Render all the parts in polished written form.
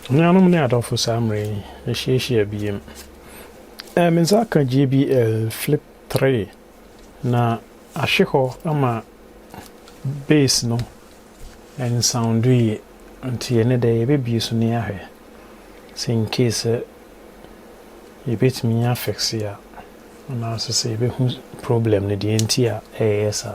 Nyanom ne adolfo Samre, ehyiehie biem. Menzaka JBL Flip 3 na ahwe ho ama bass no and sound yi until ene da yebebie so ne ahwe. So in case you bit me affects ya. And also say be problem ne de enti a yes.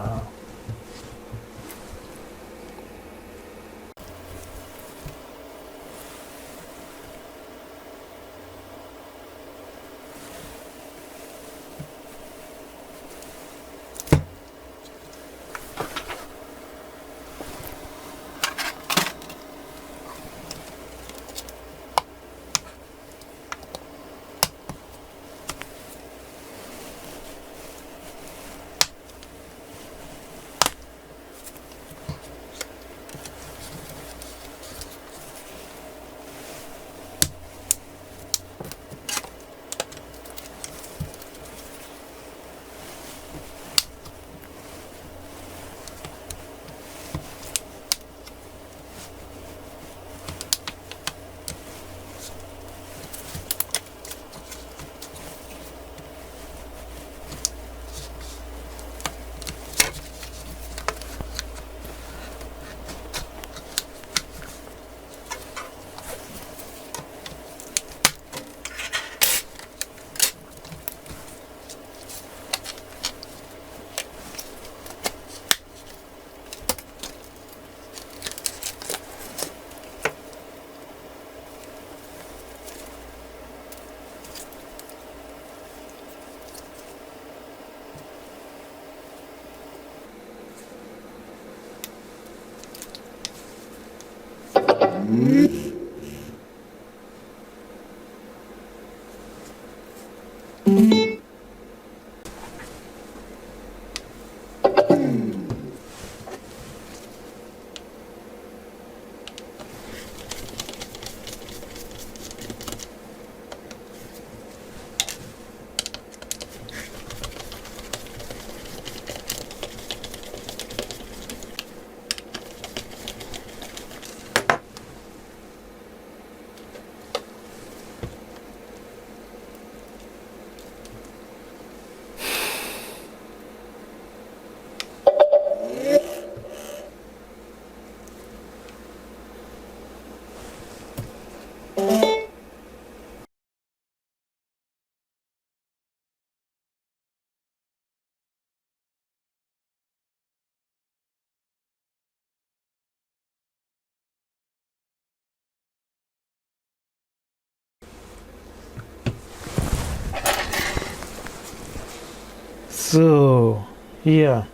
So, here,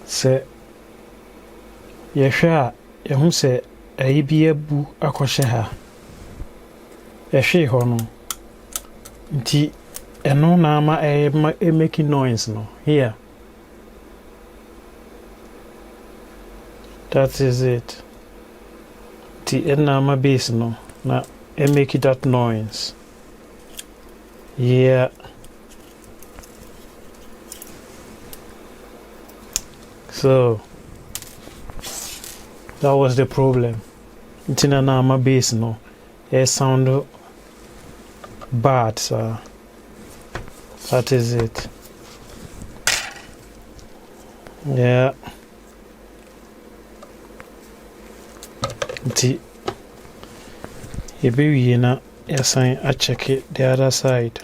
say, yehwa ehun say ayi bi abu akɔhye ha. Ehwe ho no. Nti eno na ama make noise no. Here. That is it. Nti ena ama bass no na make that noise. Yeah. So that was the problem. Intina na my bass no, it sound bad. So that is it. Yeah. Inti you na assign I check it the other side.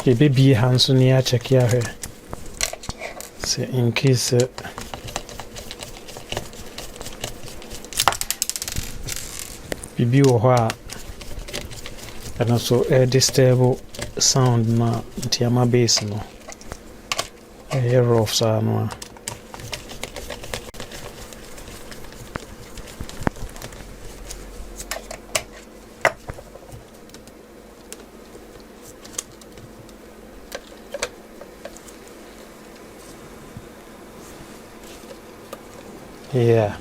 A baby hands on the check here. So in case baby or and also a disturbable sound na tiama bass no a rough sound. Yeah.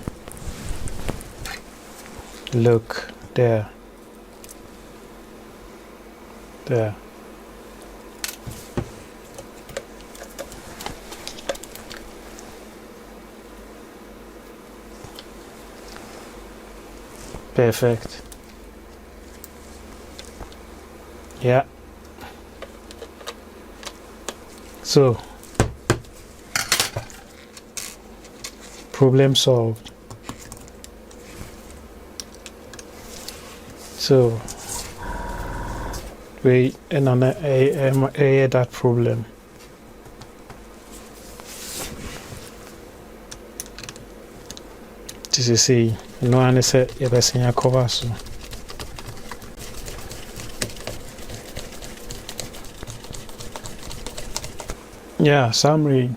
Look there. There. Perfect. Yeah. So, problem solved. So, we and on that problem. This is see, no one is a your cover so. Yeah, summary.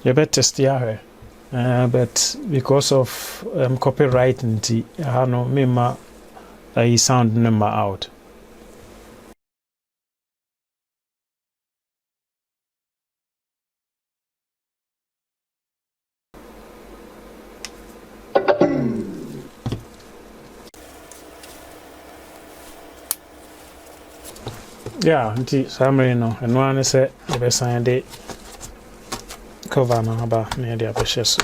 You better test but because of copyright, I know me sound number out. Yeah, summary no, and one is a sign the cover no about near the precious.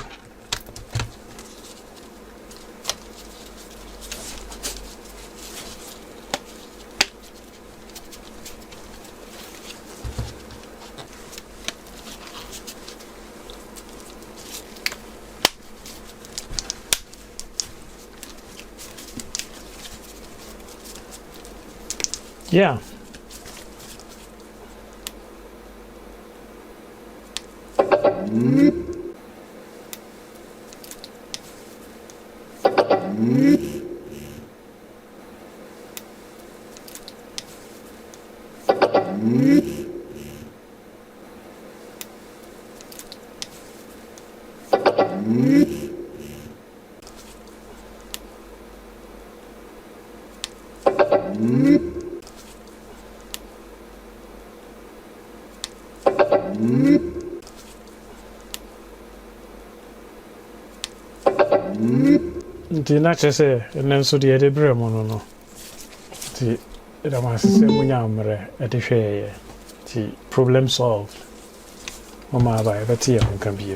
Yeah. The natural say, and then so the other bremo no. The master say munyamre at the share. The problem solved. Mama by but here can be.